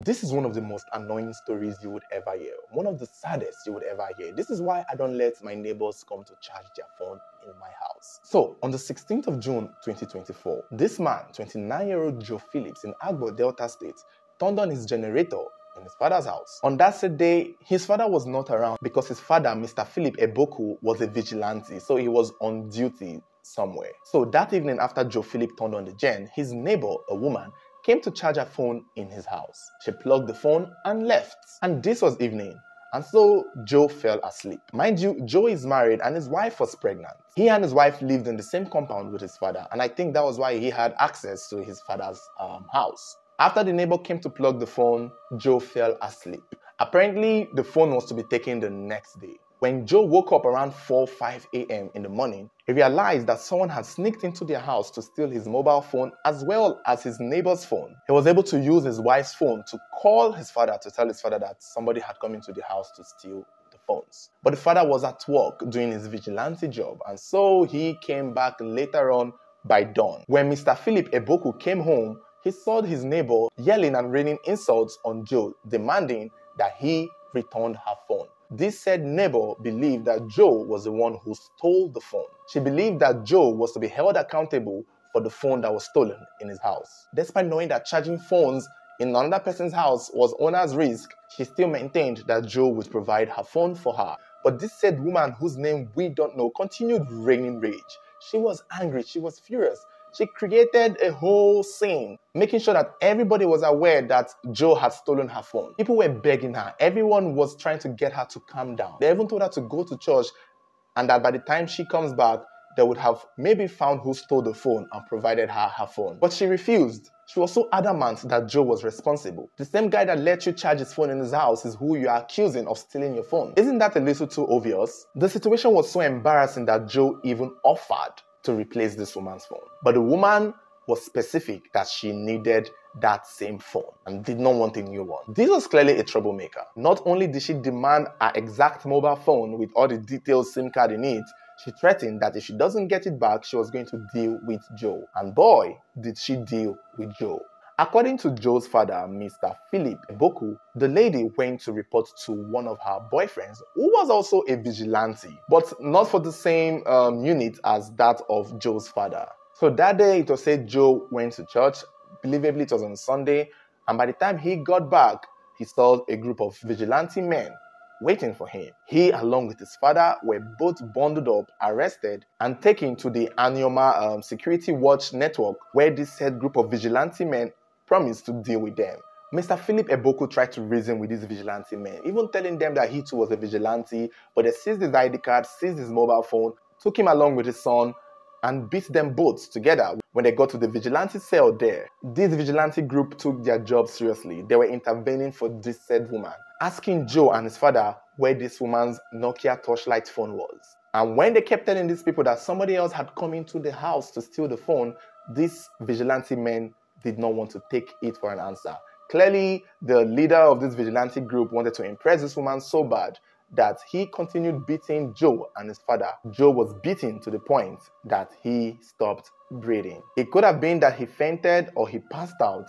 This is one of the most annoying stories you would ever hear. One of the saddest you would ever hear. This is why I don't let my neighbors come to charge their phone in my house. So, on the 16th of June 2024, this man, 29-year-old Joe Phillips in Agbo, Delta State, turned on his generator in his father's house. On that said day, his father was not around because his father, Mr. Philip Eboku, was a vigilante, so he was on duty somewhere. So that evening after Joe Philip turned on the gen, his neighbor, a woman, came to charge her phone in his house. She plugged the phone and left. And this was evening. And so Joe fell asleep. Mind you, Joe is married and his wife was pregnant. He and his wife lived in the same compound with his father, and I think that was why he had access to his father's house. After the neighbor came to plug the phone, Joe fell asleep. Apparently, the phone was to be taken the next day. When Joe woke up around 4-5 a.m. in the morning, he realized that someone had sneaked into their house to steal his mobile phone as well as his neighbor's phone. He was able to use his wife's phone to call his father to tell his father that somebody had come into the house to steal the phones. But the father was at work doing his vigilante job, and so he came back later on by dawn. When Mr. Philip Eboku came home, he saw his neighbor yelling and raining insults on Joe, demanding that he returned her phone. This said neighbor believed that Joe was the one who stole the phone. She believed that Joe was to be held accountable for the phone that was stolen in his house. Despite knowing that charging phones in another person's house was owner's risk, she still maintained that Joe would provide her phone for her. But this said woman, whose name we don't know, continued raining rage. She was angry, she was furious. She created a whole scene, making sure that everybody was aware that Joe had stolen her phone. People were begging her. Everyone was trying to get her to calm down. They even told her to go to church, and that by the time she comes back, they would have maybe found who stole the phone and provided her her phone. But she refused. She was so adamant that Joe was responsible. The same guy that let you charge his phone in his house is who you are accusing of stealing your phone. Isn't that a little too obvious? The situation was so embarrassing that Joe even offered to replace this woman's phone. But the woman was specific that she needed that same phone and did not want a new one. This was clearly a troublemaker. Not only did she demand her exact mobile phone with all the detailed SIM card in it, she threatened that if she doesn't get it back, she was going to deal with Joe. And boy, did she deal with Joe. According to Joe's father, Mr. Philip Eboku, the lady went to report to one of her boyfriends, who was also a vigilante, but not for the same unit as that of Joe's father. So that day, it was said Joe went to church. Believably, it was on Sunday, and by the time he got back, he saw a group of vigilante men waiting for him. He, along with his father, were both bundled up, arrested, and taken to the Anyoma Security Watch Network, where this said group of vigilante men promised to deal with them. Mr. Philip Eboku tried to reason with these vigilante men, even telling them that he too was a vigilante, but they seized his ID card, seized his mobile phone, took him along with his son, and beat them both together when they got to the vigilante cell there. This vigilante group took their job seriously. They were intervening for this said woman, asking Joe and his father where this woman's Nokia Torchlight phone was. And when they kept telling these people that somebody else had come into the house to steal the phone, these vigilante men did not want to take it for an answer. Clearly, the leader of this vigilante group wanted to impress this woman so bad that he continued beating Joe and his father. Joe was beaten to the point that he stopped breathing. It could have been that he fainted or he passed out.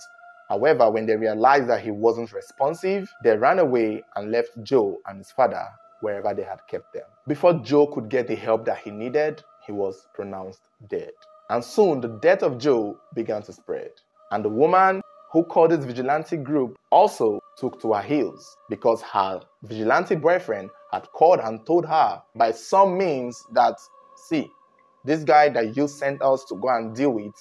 However, when they realized that he wasn't responsive, they ran away and left Joe and his father wherever they had kept them. Before Joe could get the help that he needed, he was pronounced dead. And soon, the death of Joe began to spread. And the woman who called this vigilante group also took to her heels because her vigilante boyfriend had called and told her by some means that, see, this guy that you sent us to go and deal with,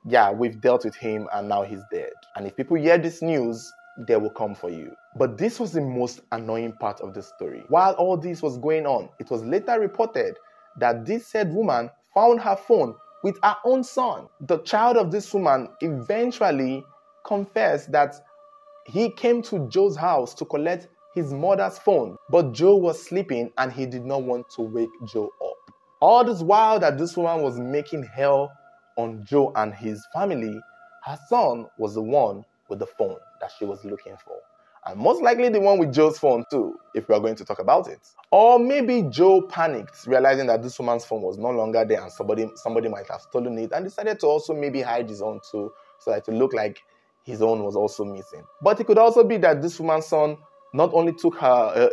yeah, we've dealt with him and now he's dead. And if people hear this news, they will come for you. But this was the most annoying part of the story. While all this was going on, it was later reported that this said woman found her phone with her own son. The child of this woman eventually confessed that he came to Joe's house to collect his mother's phone, but Joe was sleeping and he did not want to wake Joe up. All this while that this woman was making hell on Joe and his family, her son was the one with the phone that she was looking for. And most likely the one with Joe's phone too, if we are going to talk about it. Or maybe Joe panicked, realizing that this woman's phone was no longer there and somebody might have stolen it, and decided to also maybe hide his own too, so that it looked like his own was also missing. But it could also be that this woman's son not only took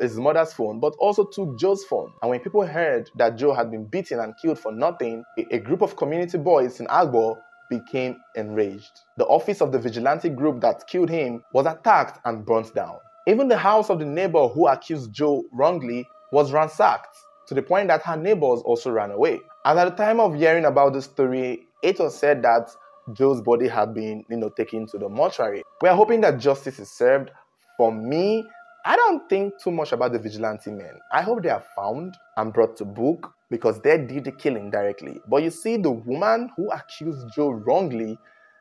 his mother's phone, but also took Joe's phone. And when people heard that Joe had been beaten and killed for nothing, a group of community boys in Agbo became enraged. The office of the vigilante group that killed him was attacked and burnt down. Even the house of the neighbor who accused Joe wrongly was ransacked, to the point that her neighbors also ran away. And at the time of hearing about this story, it was said that Joe's body had been, taken to the mortuary. We are hoping that justice is served. For me, I don't think too much about the vigilante men. I hope they are found and brought to book because they did the killing directly. But you see, the woman who accused Joe wrongly,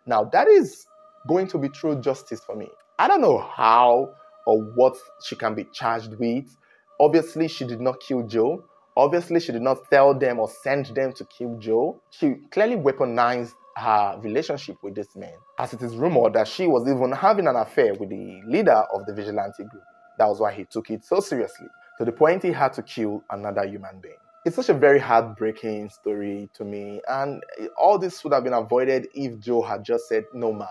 now that is going to be true justice for me. I don't know how or what she can be charged with. Obviously, she did not kill Joe. Obviously, she did not tell them or send them to kill Joe. She clearly weaponized her relationship with this man, as it is rumored that she was even having an affair with the leader of the vigilante group. That was why he took it so seriously, to the point he had to kill another human being. It's such a very heartbreaking story to me, and all this would have been avoided if Joe had just said, "No, ma,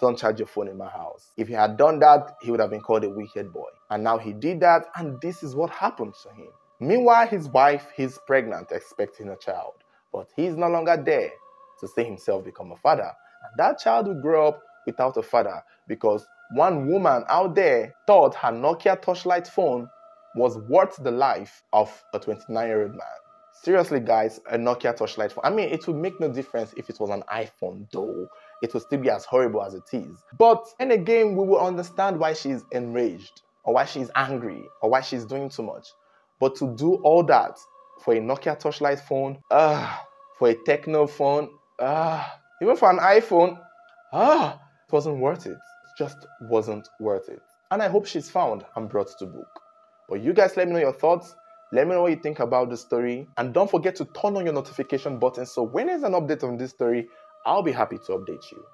don't charge your phone in my house." If he had done that, he would have been called a wicked boy. And now he did that, and this is what happened to him. Meanwhile, his wife is pregnant, expecting a child, but he's no longer there to see himself become a father. And that child will grow up without a father because one woman out there thought her Nokia Torchlight phone was worth the life of a 29-year-old man. Seriously, guys, a Nokia Torchlight phone. I mean, it would make no difference if it was an iPhone, though. It would still be as horrible as it is. But then again, we will understand why she's enraged, or why she's angry, or why she's doing too much. But to do all that for a Nokia Torchlight phone, for a Techno phone, even for an iPhone, it wasn't worth it. It just wasn't worth it. And I hope she's found and brought to book. But you guys let me know your thoughts. Let me know what you think about the story. And don't forget to turn on your notification button so when there's an update on this story, I'll be happy to update you.